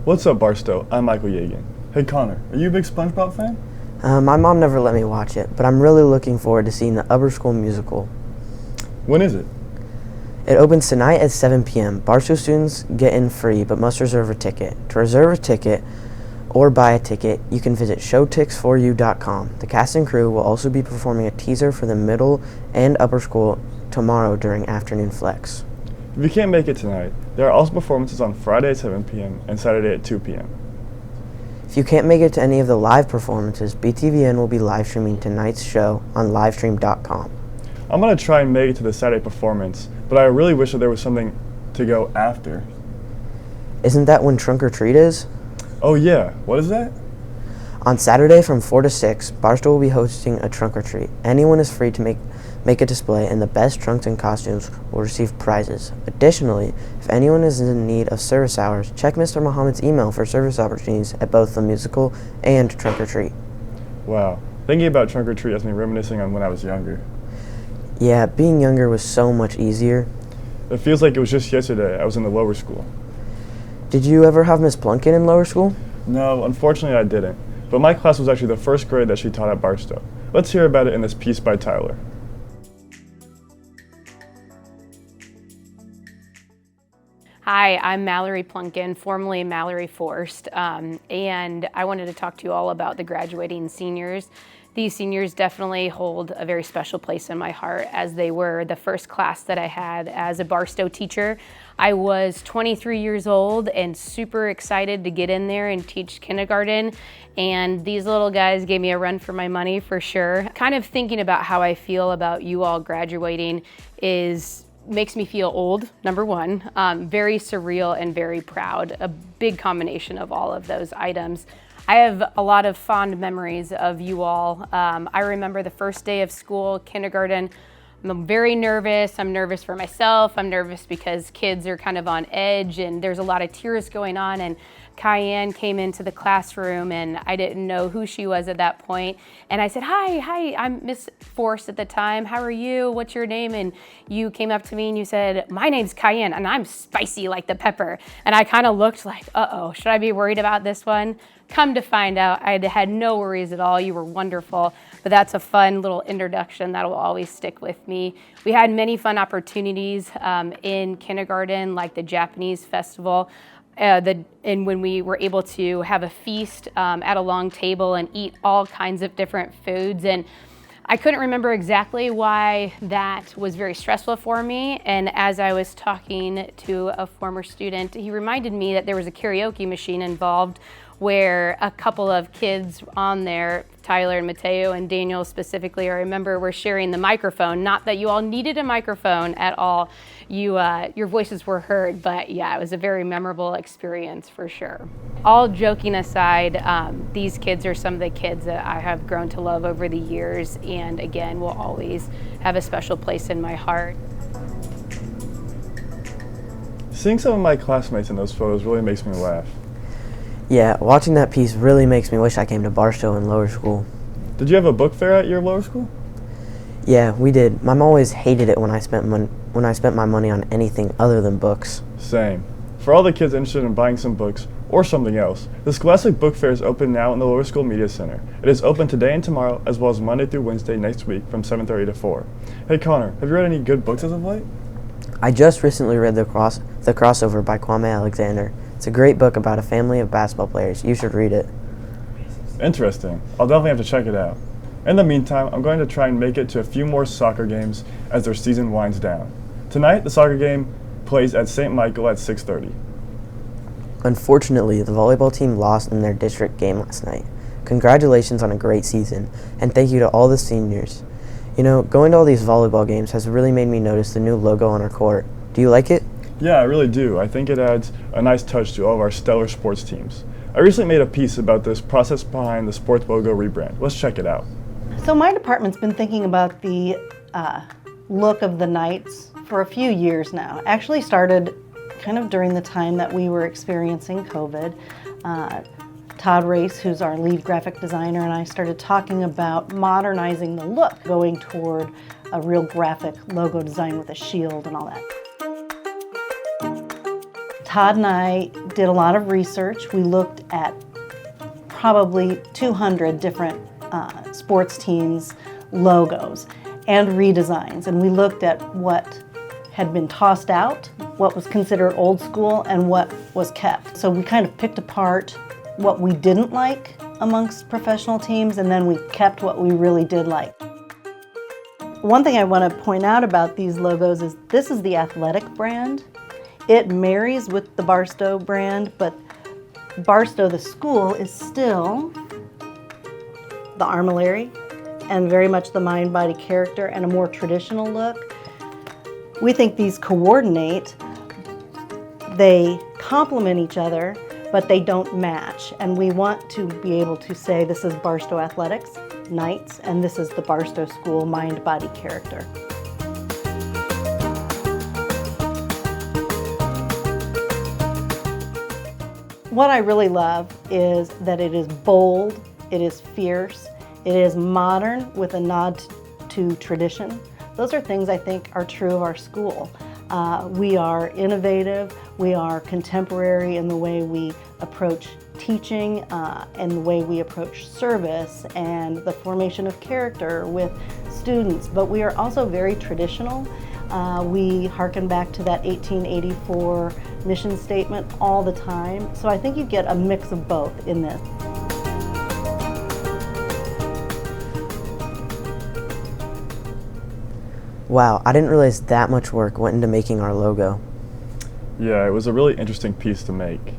What's up, Barstow? I'm Michael Yagan. Hey, Connor, are you a big SpongeBob fan? My mom never let me watch it, but I'm really looking forward to seeing the Upper School musical. When is it? It opens tonight at 7 p.m. Barstow students get in free, but must reserve a ticket. To reserve a ticket or buy a ticket, you can visit showtix4u.com. The cast and crew will also be performing a teaser for the middle and upper school tomorrow during afternoon flex. If you can't make it tonight, there are also performances on Friday at 7 p.m. and Saturday at 2 p.m. If you can't make it to any of the live performances, BTVN will be live streaming tonight's show on livestream.com. I'm going to try and make it to the Saturday performance, but I really wish that there was something to go after. Isn't that when Trunk or Treat is? Oh yeah, what is that? On Saturday from 4 to 6, Barstow will be hosting a trunk or treat. Anyone is free to make a display, and the best trunks and costumes will receive prizes. Additionally, if anyone is in need of service hours, check Mr. Muhammad's email for service opportunities at both the musical and trunk or treat. Wow, thinking about trunk or treat has me reminiscing on when I was younger. Yeah, being younger was so much easier. It feels like it was just yesterday I was in the lower school. Did you ever have Miss Plunkett in lower school? No, unfortunately I didn't. But my class was actually the first grade that she taught at Barstow. Let's hear about it in this piece by Tyler. Hi, I'm Mallory Plunkin, formerly Mallory Forst, and I wanted to talk to you all about the graduating seniors. These seniors definitely hold a very special place in my heart, as they were the first class that I had as a Barstow teacher. I was 23 years old and super excited to get in there and teach kindergarten, and these little guys gave me a run for my money for sure. Kind of thinking about how I feel about you all graduating makes me feel old, number one, very surreal and very proud, a big combination of all of those items. I have a lot of fond memories of you all. I remember the first day of school, kindergarten. I'm very nervous. I'm nervous for myself. I'm nervous because kids are kind of on edge and there's a lot of tears going on, and Cayenne came into the classroom and I didn't know who she was at that point. And I said, hi, I'm Miss Force at the time. How are you? What's your name? And you came up to me and you said, my name's Cayenne and I'm spicy like the pepper. And I kind of looked like, uh-oh, should I be worried about this one? Come to find out, I had no worries at all. You were wonderful, but that's a fun little introduction that will always stick with me. We had many fun opportunities in kindergarten, like the Japanese festival, and when we were able to have a feast at a long table and eat all kinds of different foods. And I couldn't remember exactly why that was very stressful for me. And as I was talking to a former student, he reminded me that there was a karaoke machine involved where a couple of kids on there, Tyler and Mateo and Daniel specifically, I remember were sharing the microphone. Not that you all needed a microphone at all. Your voices were heard, but yeah, it was a very memorable experience for sure. All joking aside, these kids are some of the kids that I have grown to love over the years, and again, will always have a special place in my heart. Seeing some of my classmates in those photos really makes me laugh. Yeah, watching that piece really makes me wish I came to Barstow in lower school. Did you have a book fair at your lower school? Yeah, we did. My mom always hated it when I spent my money on anything other than books. Same. For all the kids interested in buying some books or something else, the Scholastic Book Fair is open now in the Lower School Media Center. It is open today and tomorrow, as well as Monday through Wednesday next week from 7:30 to 4. Hey Connor, have you read any good books as of late? I just recently read The Crossover by Kwame Alexander. It's a great book about a family of basketball players. You should read it. Interesting. I'll definitely have to check it out. In the meantime, I'm going to try and make it to a few more soccer games as their season winds down. Tonight, the soccer game plays at St. Michael at 6:30. Unfortunately, the volleyball team lost in their district game last night. Congratulations on a great season, and thank you to all the seniors. You know, going to all these volleyball games has really made me notice the new logo on our court. Do you like it? Yeah, I really do. I think it adds a nice touch to all of our stellar sports teams. I recently made a piece about this process behind the sports logo rebrand. Let's check it out. So my department's been thinking about the look of the Knights for a few years now. Actually started kind of during the time that we were experiencing COVID. Todd Race, who's our lead graphic designer, and I started talking about modernizing the look, going toward a real graphic logo design with a shield and all that. Todd and I did a lot of research. We looked at probably 200 different sports teams' logos and redesigns, and we looked at what had been tossed out, what was considered old school, and what was kept. So we kind of picked apart what we didn't like amongst professional teams, and then we kept what we really did like. One thing I want to point out about these logos is this is the athletic brand. It marries with the Barstow brand, but Barstow, the school, is still the armillary and very much the mind, body, character, and a more traditional look. We think these coordinate, they complement each other, but they don't match. And we want to be able to say this is Barstow Athletics, Knights, and this is the Barstow School mind, body, character. What I really love is that it is bold, it is fierce, it is modern with a nod to tradition. Those are things I think are true of our school. We are innovative, we are contemporary in the way we approach teaching and the way we approach service and the formation of character with students, but we are also very traditional. We hearken back to that 1884 mission statement all the time, so I think you get a mix of both in this. Wow, I didn't realize that much work went into making our logo. Yeah, it was a really interesting piece to make.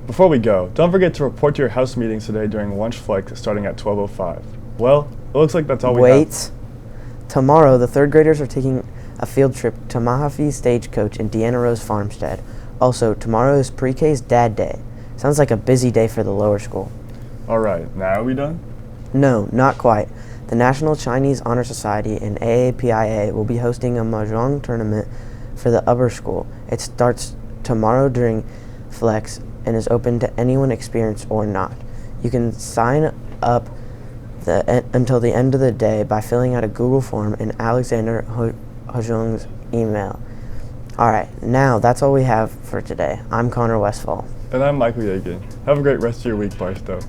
Before we go, don't forget to report to your house meetings today during lunch flex starting at 12:05. Well, it looks like that's all we have. Wait. Tomorrow, the third graders are taking a field trip to Mahaffey Stagecoach in Deanna Rose Farmstead. Also, tomorrow is Pre-K's Dad Day. Sounds like a busy day for the lower school. Alright, now are we done? No, not quite. The National Chinese Honor Society and AAPIA will be hosting a mahjong tournament for the upper school. It starts tomorrow during Flex and is open to anyone experienced or not. You can sign up until the end of the day by filling out a Google form in Alexander Hojung's email. Alright, now that's all we have for today. I'm Connor Westfall. And I'm Michael Yegan. Have a great rest of your week, Barstow.